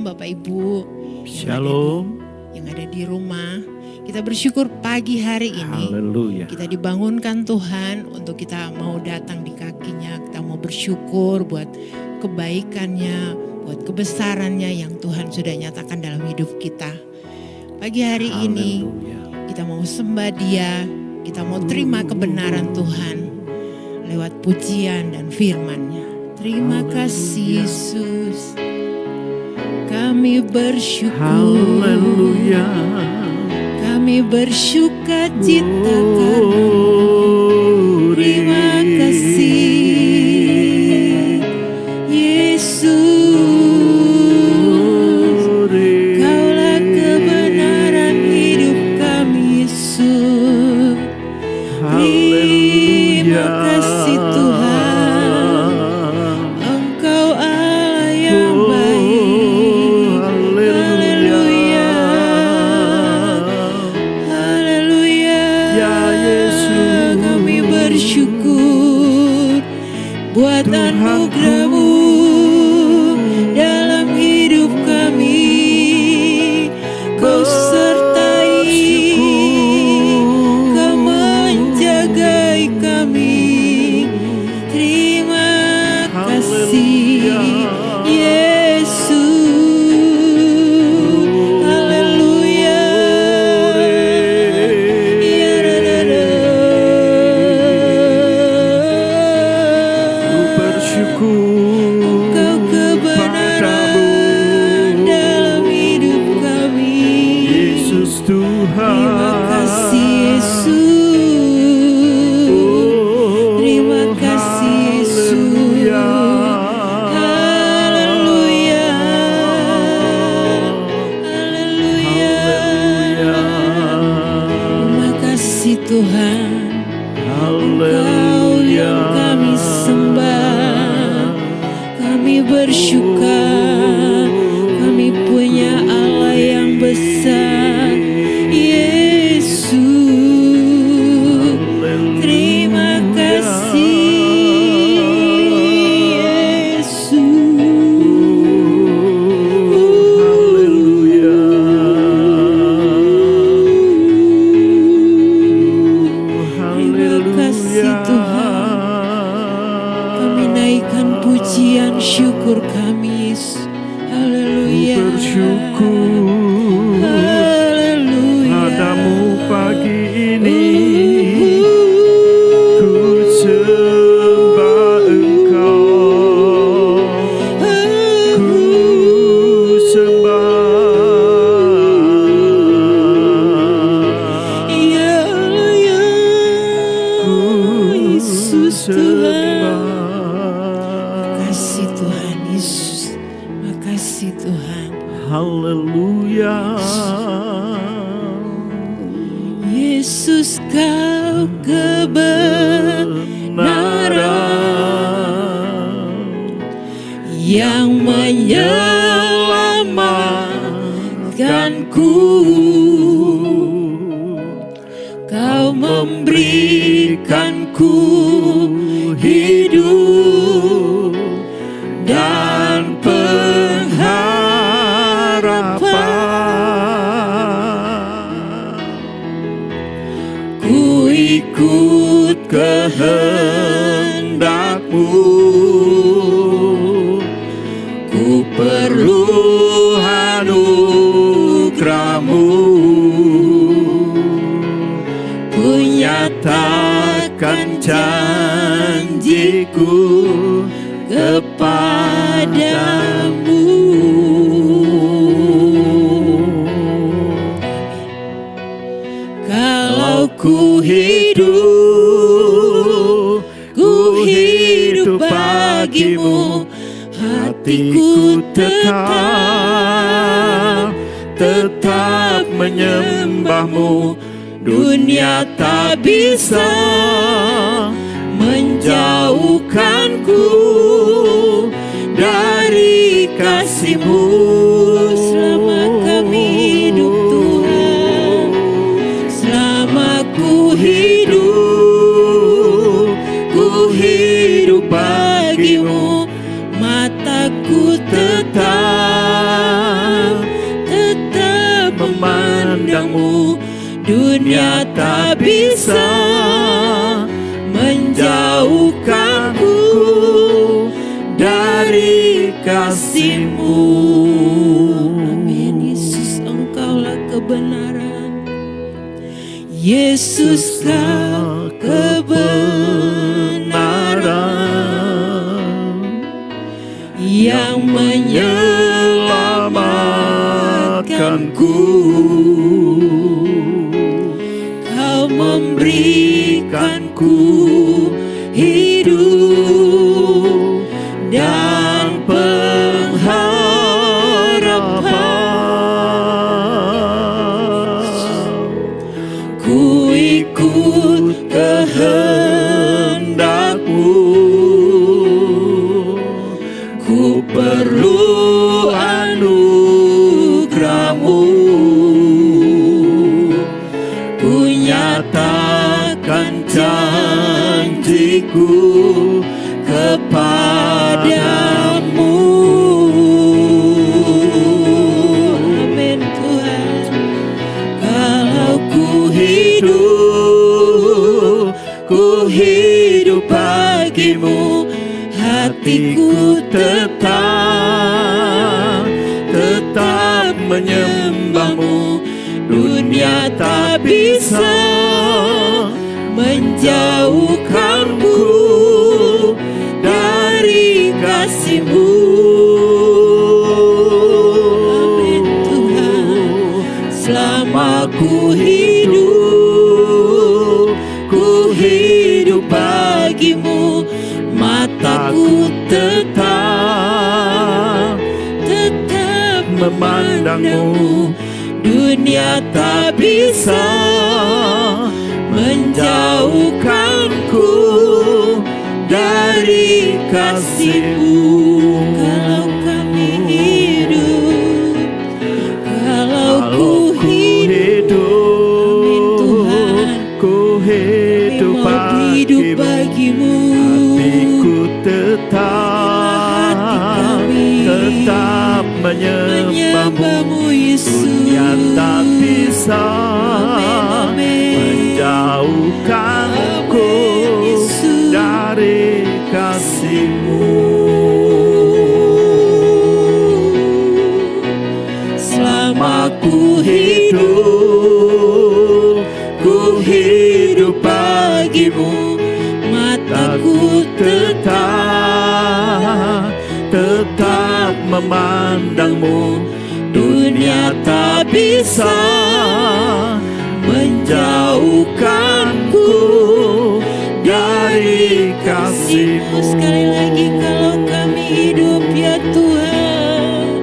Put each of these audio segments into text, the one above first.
Shalom Bapak Ibu. Shalom. Yang ada di rumah. Kita bersyukur pagi hari ini. Haleluya. Kita dibangunkan Tuhan untuk kita mau datang di kakinya. Kita mau bersyukur buat kebaikannya, buat kebesarannya yang Tuhan sudah nyatakan dalam hidup kita. Pagi hari ini kita mau sembah Dia. Kita mau terima kebenaran Tuhan lewat pujian dan firman-Nya. Terima kasih Yesus, kami bersyukur. Haleluya. Kami bersuka cita karena terima kasih Yesus. Kaulah kebenaran hidup kami Yesus. Terima kasih Tuhan. Buat anugerah-Mu dalam hidup kami, Kau sertai, Kau menjagai kami. Terima kasih Yesus. Haleluya. Engkau kebenaran dalam hidup kami. Yesus Tuhan. Terima kasih Yesus. Terima kasih Yesus. Haleluya. Haleluya. Terima kasih Tuhan. Engkau yang kami sembah. Kami bersyukur, kami punya Allah yang besar, Yesus. Terima kasih Yesus. Haleluya. Terima kasih Tuhan. Kami naikkan pujian syukur kami Yesus. Haleluya. Bersyukur padamu pagi ini. Ku sembah Engkau. Ku sembah. Ya Allah ya Yesus Tuhan. Makasih Tuhan Yesus. Makasih Tuhan. Haleluya. Yesus Kau kebenaran yang menyelamatkanku. Kau memberikanku hidup dan pengharapan. Ku ikut kehendak-Mu. Ku perlu anugerah-Mu. Ku nyatakan janjiku kepadamu. Kalau ku hidup bagimu, hatiku tetap menyembah-Mu. Dunia tak bisa menjauhkanku dari kasih-Mu. Selama kami hidup Tuhan, selama ku hidup bagimu, mataku tetap Dunia tak bisa menjauhkanku dari kasih-Mu. Amin. Yesus, Engkaulah kebenaran. Yesus, Kau kebenaran yang menyelamatkanku. Kau memberikanku hidup dan pengharapan. Ku ikut kehendak-Mu, ku perlu anugerah-Mu. Ku nyatakan janji-Ku kepadamu. Amin Tuhan. Kalau ku hidup bagimu, hatiku tetap menyembah-Mu. Dunia tak bisa menjauhkanku dari kasih-Mu. Amin Tuhan. Selama ku hidup bagimu, mataku tetap memandang-Mu. Dunia tak bisa menjauhkanku dari kasih-Mu. Kalau kami hidup, kalau ku hidup, amin Tuhan, ku hidup bagimu. Hatiku tetap menyembah-Mu. Yesus. Dunia tak bisa menjauhkanku dari kasih-Mu. Selama ku hidup bagimu, mataku tetap memandang-Mu. Dunia tak bisa menjauhkanku dari kasih-Mu. Sekali lagi, kalau kami hidup ya Tuhan,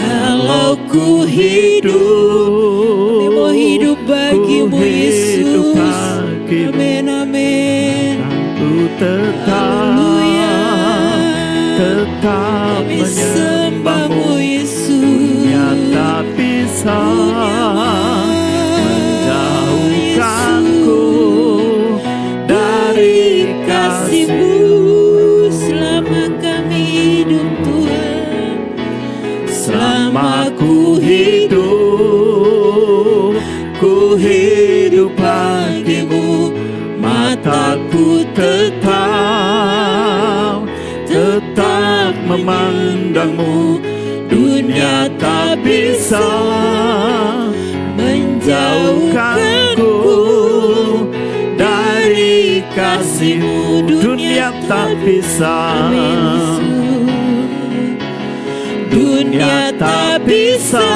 kalau ku hidup, kami mau hidup bagimu Yesus. Amin, amin. Ku tetap Kami sembah-Mu Yesus. Dunia tak bisa menjauhkanku dari kasih-Mu. Selama kami hidup Tuhan, Selama ku hidup bagimu, mataku tetap memandang-Mu. Dunia tak bisa menjauhkanku dari kasih-Mu. Dunia tak bisa, dunia tak bisa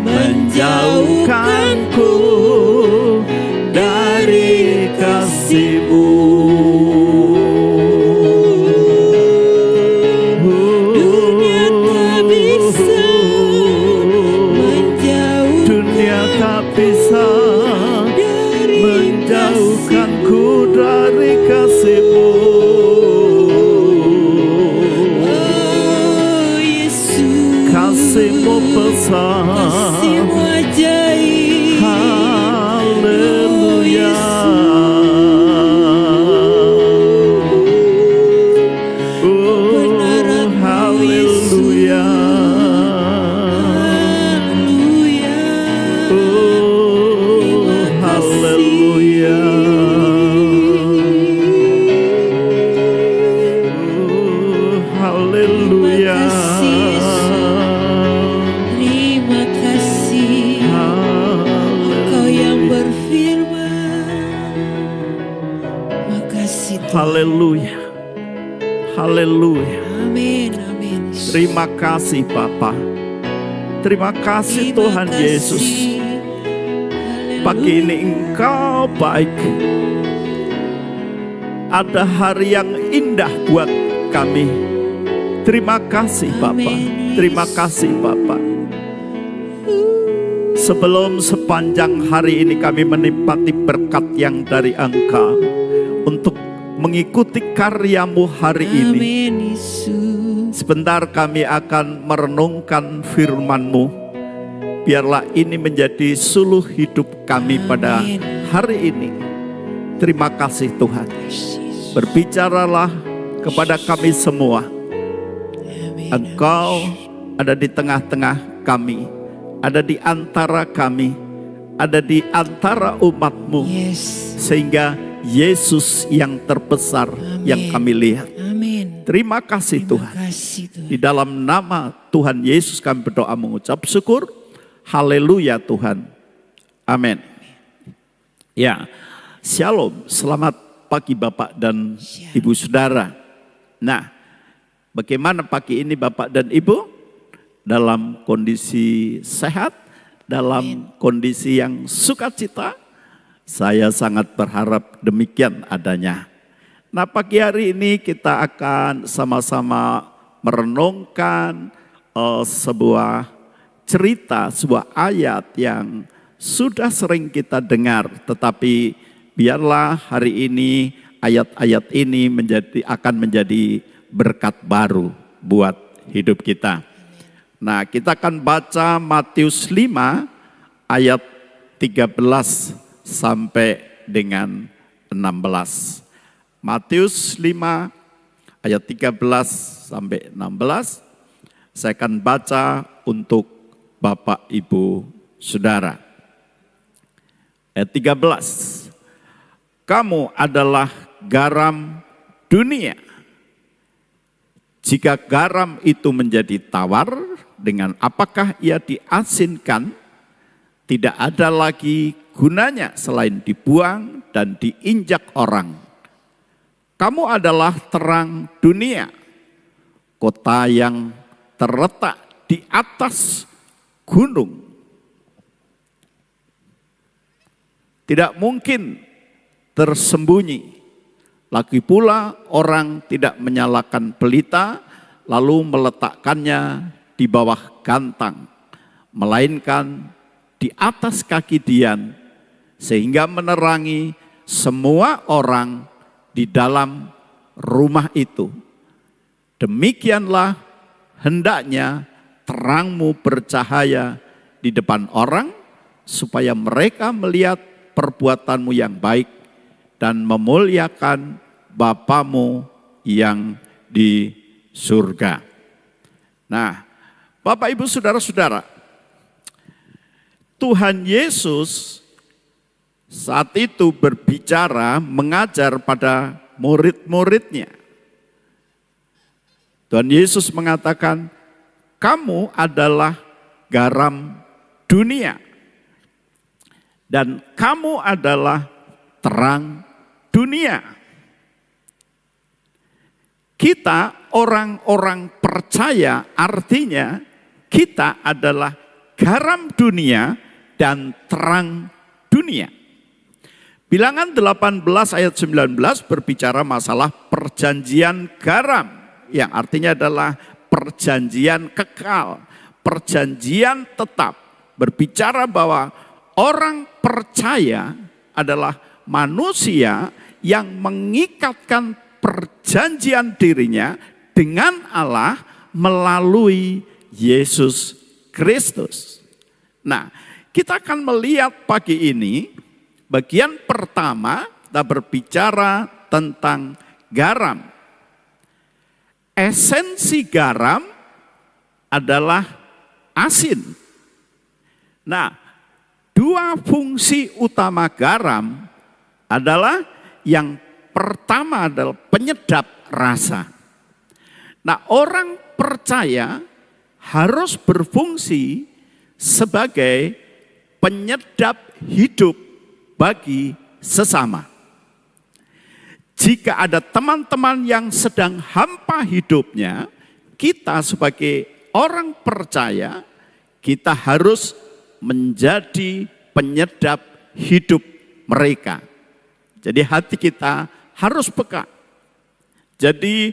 menjauhkanku dari kasih-Mu. Dunia tak bisa menjauhkanku dari kasih-Mu. oh Yesus, Kasih-Mu besar, kasih-Mu ajaib. haleluya. Kebenaran-Mu, Haleluya. Haleluya. Oh, Haleluya. Haleluya. Amin, amin. Terima kasih Bapa. Terima kasih Tuhan Yesus. Pagi ini Engkau baik. Ada hari yang indah buat kami. Terima kasih Bapa. Terima kasih Bapa. Sebelum sepanjang hari ini kami menikmati berkat yang dari Engkau untuk mengikuti karya-Mu hari ini. Sebentar kami akan merenungkan firman-Mu. Biarlah ini menjadi suluh hidup kami pada hari ini. Terima kasih Tuhan. Berbicaralah kepada kami semua. Engkau ada di tengah-tengah kami. Ada di antara kami. Ada di antara umat-Mu. Sehingga Yesus yang terbesar yang kami lihat. Terima kasih Tuhan. Di dalam nama Tuhan Yesus kami berdoa mengucap syukur. Haleluya Tuhan. Amin. Ya, shalom. Selamat pagi Bapak dan Ibu Saudara. Nah, bagaimana pagi ini Bapak dan Ibu? Dalam kondisi sehat, dalam kondisi yang sukacita. Saya sangat berharap demikian adanya. Nah, pagi hari ini kita akan sama-sama merenungkan sebuah cerita, sebuah ayat yang sudah sering kita dengar. Tetapi biarlah hari ini ayat-ayat ini akan menjadi berkat baru buat hidup kita. Nah, kita akan baca Matius 5 ayat 13 sampai dengan 16. Matius 5 ayat 13 sampai 16. Saya akan baca untuk Bapak Ibu Saudara. Ayat 13. Kamu adalah garam dunia. Jika garam itu menjadi tawar, dengan apakah ia diasinkan? Tidak ada lagi gunanya selain dibuang dan diinjak orang. Kamu adalah terang dunia. Kota yang terletak di atas gunung. Tidak mungkin tersembunyi. Lagi pula orang tidak menyalakan pelita lalu meletakkannya di bawah gantang, melainkan di atas kaki dian, sehingga menerangi semua orang di dalam rumah itu. Demikianlah hendaknya terangmu bercahaya di depan orang, supaya mereka melihat perbuatanmu yang baik dan memuliakan Bapamu yang di surga. Nah, Bapak Ibu Saudara-saudara, Tuhan Yesus saat itu berbicara, mengajar pada murid-muridnya. Tuhan Yesus mengatakan, kamu adalah garam dunia. Dan kamu adalah terang dunia. Kita orang-orang percaya, artinya kita adalah garam dunia dan terang dunia. Bilangan 18 ayat 19 berbicara masalah perjanjian garam, yang artinya adalah perjanjian kekal, perjanjian tetap. Berbicara bahwa orang percaya adalah manusia yang mengikatkan perjanjian dirinya dengan Allah melalui Yesus Kristus. Nah, kita akan melihat pagi ini, bagian pertama kita berbicara tentang garam. Esensi garam adalah asin. Nah, dua fungsi utama garam adalah yang pertama adalah penyedap rasa. Nah, orang percaya harus berfungsi sebagai penyedap hidup bagi sesama. jika ada teman-teman yang sedang hampa hidupnya, kita sebagai orang percaya, kita harus menjadi penyedap hidup mereka. Jadi hati kita harus peka. Jadi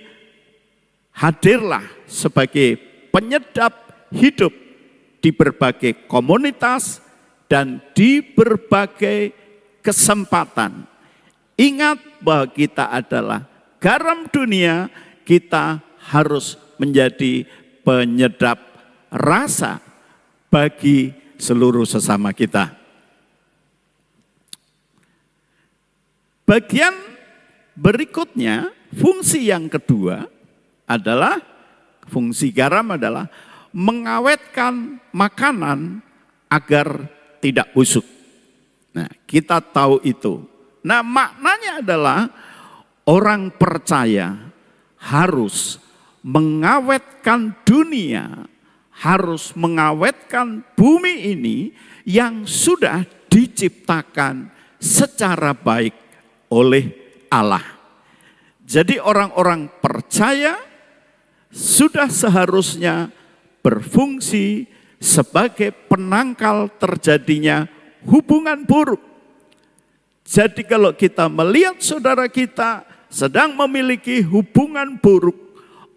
hadirlah sebagai penyedap hidup di berbagai komunitas dan di berbagai kesempatan. Ingat bahwa kita adalah garam dunia, kita harus menjadi penyedap rasa bagi seluruh sesama kita. Bagian berikutnya, fungsi yang kedua adalah, fungsi garam adalah mengawetkan makanan agar tidak busuk. Nah, kita tahu itu. Nah, maknanya adalah orang percaya harus mengawetkan dunia, harus mengawetkan bumi ini yang sudah diciptakan secara baik oleh Allah. Jadi orang-orang percaya sudah seharusnya berfungsi sebagai penangkal terjadinya hubungan buruk. Jadi kalau kita melihat saudara kita sedang memiliki hubungan buruk,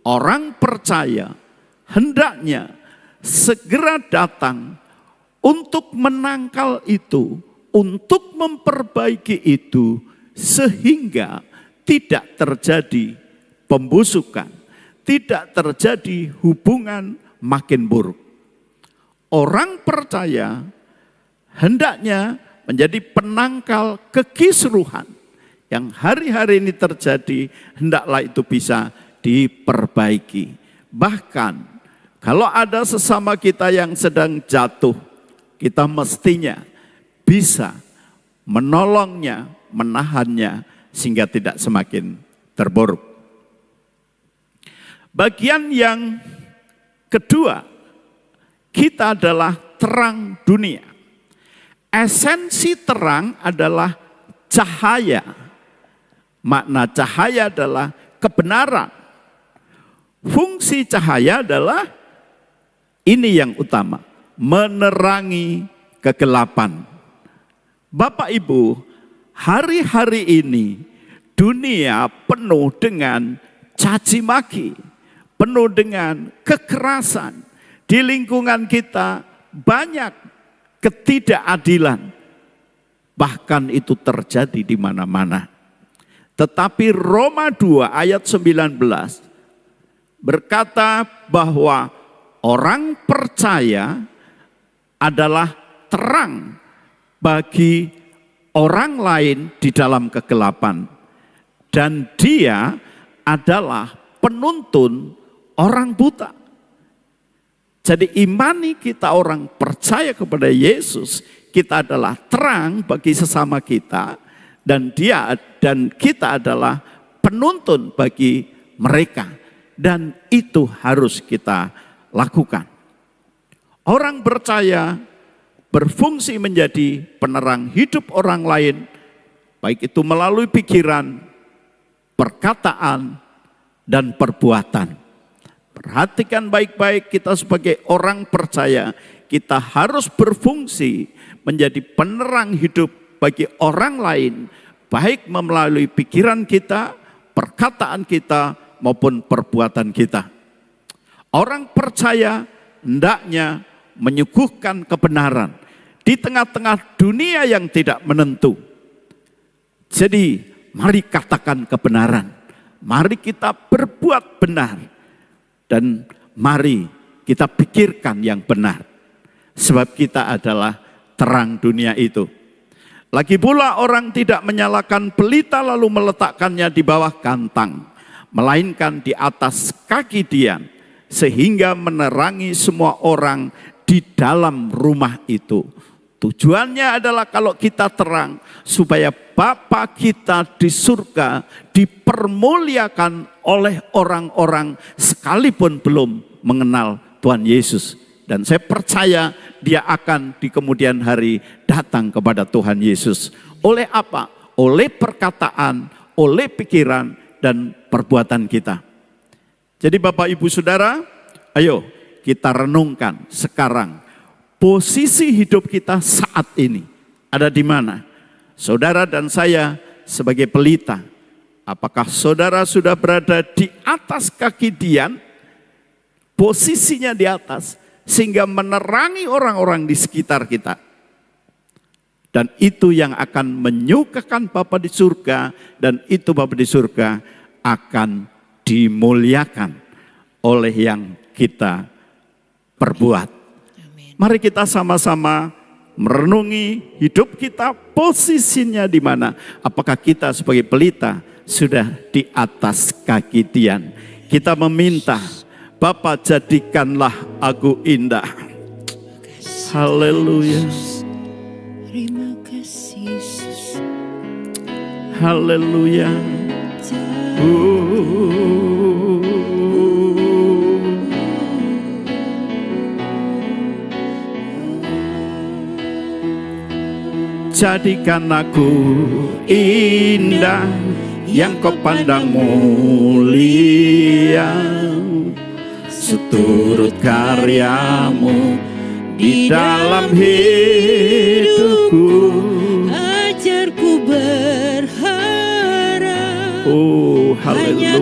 orang percaya hendaknya segera datang untuk menangkal itu, untuk memperbaiki itu, sehingga tidak terjadi pembusukan, tidak terjadi hubungan makin buruk. Orang percaya hendaknya menjadi penangkal kekisruhan yang hari-hari ini terjadi, hendaklah itu bisa diperbaiki. Bahkan kalau ada sesama kita yang sedang jatuh, kita mestinya bisa menolongnya, menahannya sehingga tidak semakin terburuk. Bagian yang kedua, kita adalah terang dunia. Esensi terang adalah cahaya. Makna cahaya adalah kebenaran. Fungsi cahaya adalah ini yang utama, menerangi kegelapan. Bapak Ibu, hari-hari ini dunia penuh dengan caci maki, penuh dengan kekerasan. Di lingkungan kita banyak ketidakadilan, bahkan itu terjadi di mana-mana. Tetapi Roma 2 ayat 19 berkata bahwa orang percaya adalah terang bagi orang lain di dalam kegelapan, dan dia adalah penuntun orang buta. Jadi imani kita orang percaya kepada Yesus, kita adalah terang bagi sesama kita, dan kita adalah penuntun bagi mereka, dan itu harus kita lakukan. Orang percaya berfungsi menjadi penerang hidup orang lain, baik itu melalui pikiran, perkataan, dan perbuatan. Perhatikan baik-baik, kita sebagai orang percaya, kita harus berfungsi menjadi penerang hidup bagi orang lain, baik melalui pikiran kita, perkataan kita, maupun perbuatan kita. Orang percaya hendaknya menyuguhkan kebenaran di tengah-tengah dunia yang tidak menentu. Jadi mari katakan kebenaran, mari kita berbuat benar, dan mari kita pikirkan yang benar. Sebab kita adalah terang dunia itu. Lagi pula orang tidak menyalakan pelita lalu meletakkannya di bawah kantang, melainkan di atas kaki dian, sehingga menerangi semua orang di dalam rumah itu. Tujuannya adalah kalau kita terang, supaya Bapa kita di surga dipermuliakan oleh orang-orang sekalipun belum mengenal Tuhan Yesus. Dan saya percaya dia akan di kemudian hari datang kepada Tuhan Yesus. Oleh apa? Oleh perkataan, oleh pikiran dan perbuatan kita. Jadi Bapak Ibu Saudara, ayo kita renungkan sekarang posisi hidup kita saat ini ada di mana? Saudara dan saya sebagai pelita, apakah saudara sudah berada di atas kaki Dian, posisinya di atas, sehingga menerangi orang-orang di sekitar kita? Dan itu yang akan menyukakan Bapa di surga, dan itu Bapa di surga akan dimuliakan oleh yang kita perbuat. Mari kita sama-sama merenungi hidup kita, posisinya di mana. Apakah kita sebagai pelita sudah di atas kaki Dian? Kita meminta, Bapa jadikanlah aku indah. Haleluya. Terima kasih Yesus. Haleluya. Jadikan aku indah yang kau pandang mulia, seturut karyamu di dalam hidupku. Ajarku berharap hanya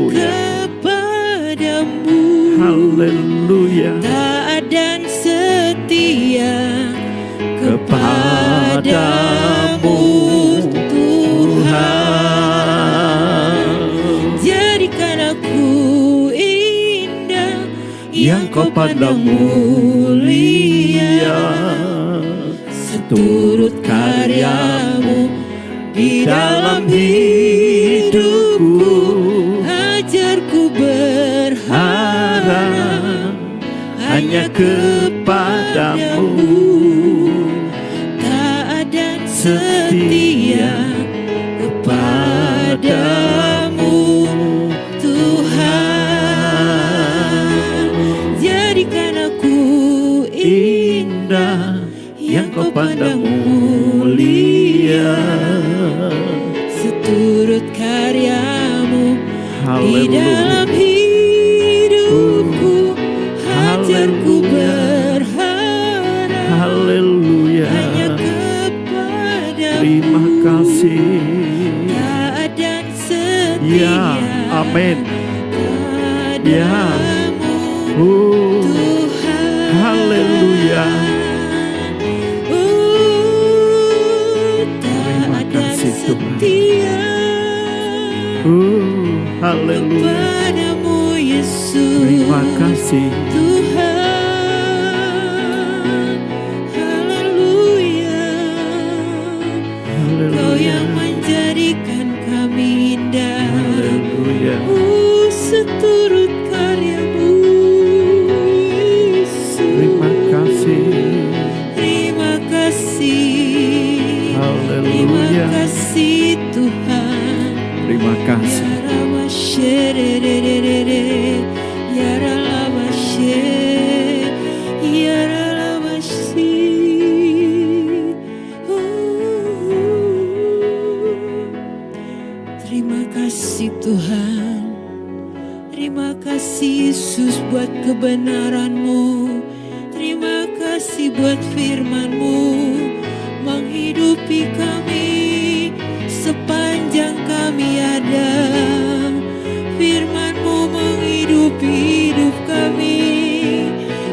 kepadamu. Haleluya. Taat dan setia kepadamu Tuhan. Jadikan aku indah yang kau pandang mulia, seturut karyamu di dalam hidupku. Ajarku berharap hanya kepadamu, taat dan setia kepadamu Tuhan. Jadikan aku indah yang kau pandang mulia, seturut karyamu di dalam hidupku. Ajarku berharap haleluya. hanya kepadamu. Terima kasih. Taat dan setia. Ya, amin. Ya. Tuhan. Haleluya. Terima kasih, Tuhan. setia Haleluya. kepadamu Yesus. Terima kasih. Tuhan. Haleluya. Kau yang menjadikan kami indah. Haleluya. Seturut karyamu Yesus. Terima kasih. Terima kasih. Terima Haleluya. kasih Tuhan. Terima kasih. Ya Rama Sherererere, Ya Rama Sher, Ya Rama Shi. Terima kasih Tuhan. Terima kasih Yesus buat kebenaran-Mu. Terima kasih buat firman-Mu menghidupi kami sepanjang kami ada. Firman-Mu menghidupi hidup kami.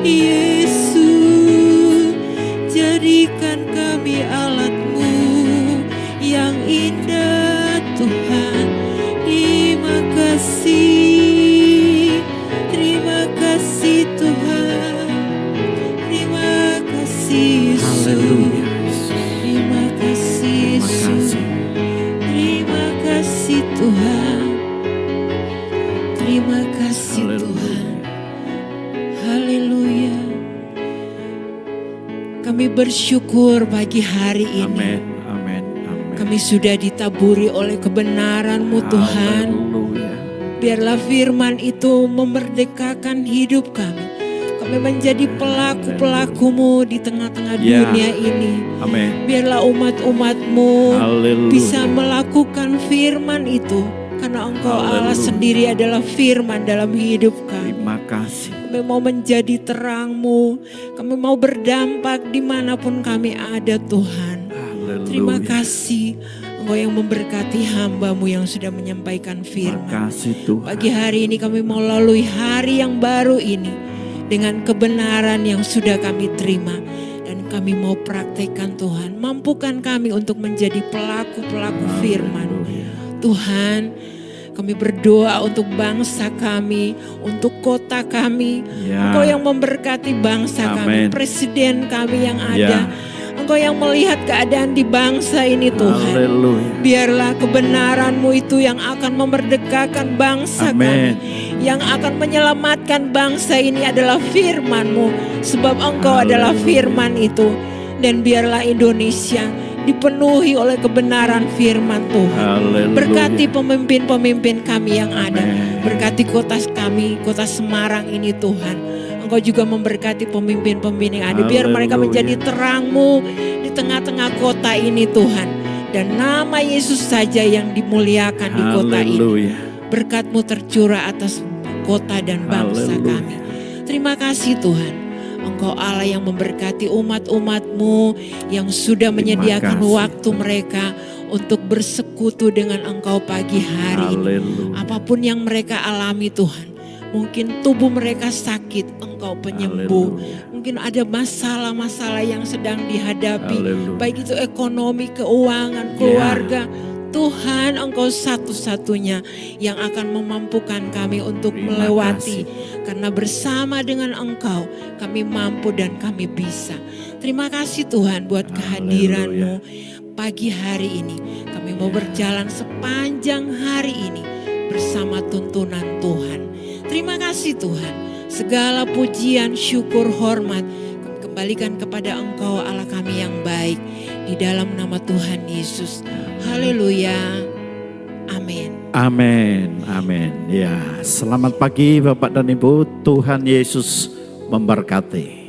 Yesus, jadikan kami alat-Mu yang indah Tuhan. Terima kasih. Terima kasih Tuhan. Terima kasih Yesus. Haleluya. Terima kasih Terima Yesus. kasih. Terima kasih Tuhan. Terima kasih Tuhan. Haleluya. Kami bersyukur pagi hari ini. Amin. Amin. Amin. Kami sudah ditaburi oleh kebenaran-Mu Tuhan. Haleluya. Biarlah firman itu memerdekakan hidup kami. Kami menjadi pelaku-pelaku-Mu di tengah-tengah Ya. dunia ini. Amin. Biarlah umat-umat-Mu Haleluya. bisa melakukan firman itu. Karena Engkau Allah Haleluya. sendiri adalah firman dalam hidup kami. Terima kasih. Kami mau menjadi terang-Mu. Kami mau berdampak dimanapun kami ada Tuhan. Haleluya. Terima kasih Engkau yang memberkati hamba-Mu yang sudah menyampaikan Terima firman. kasih Tuhan. Pagi hari ini kami mau lalui hari yang baru ini dengan kebenaran yang sudah kami terima. Dan kami mau praktekkan Tuhan. Mampukan kami untuk menjadi pelaku-pelaku firman. Haleluya. Tuhan, kami berdoa untuk bangsa kami, untuk kota kami. Ya. Engkau yang memberkati bangsa kami, Amin. presiden kami yang Ya. ada. Engkau yang melihat keadaan di bangsa ini Tuhan. Haleluya. Biarlah kebenaran-Mu itu yang akan memerdekakan bangsa Amin. kami. Yang akan menyelamatkan bangsa ini adalah firman-Mu. Sebab Engkau adalah firman itu. Dan biarlah Indonesia dipenuhi oleh kebenaran firman Tuhan. Haleluya. Berkati pemimpin-pemimpin kami yang ada. Amin. Berkati kota kami, kota Semarang ini Tuhan. Engkau juga memberkati pemimpin-pemimpin yang ada. Biar mereka Haleluya. menjadi terang-Mu di tengah-tengah kota ini Tuhan. Dan nama Yesus saja yang dimuliakan di kota ini. Haleluya. Berkat-Mu tercurah atas kota dan bangsa Haleluya. kami. Terima kasih Tuhan. Engkau Allah yang memberkati umat-umat-Mu yang sudah menyediakan kasih, waktu mereka untuk bersekutu dengan Engkau pagi hari ini. Haleluya. Apapun yang mereka alami Tuhan. Mungkin tubuh mereka sakit, Engkau penyembuh. Haleluya. Mungkin ada masalah-masalah yang sedang dihadapi. Haleluya. Baik itu ekonomi, keuangan, keluarga. Tuhan, Engkau satu-satunya yang akan memampukan kami untuk Terima melewati. kasih. Karena bersama dengan Engkau kami mampu dan kami bisa. Terima kasih Tuhan buat kehadiran-Mu pagi hari ini. Kami mau berjalan sepanjang hari ini bersama tuntunan Tuhan. Terima kasih Tuhan. Segala pujian, syukur, hormat kami kembalikan kepada Engkau Allah kami yang baik. Di dalam nama Tuhan Yesus. Haleluya. Amin. Amin, amin. Ya, selamat pagi Bapak dan Ibu. Tuhan Yesus memberkati.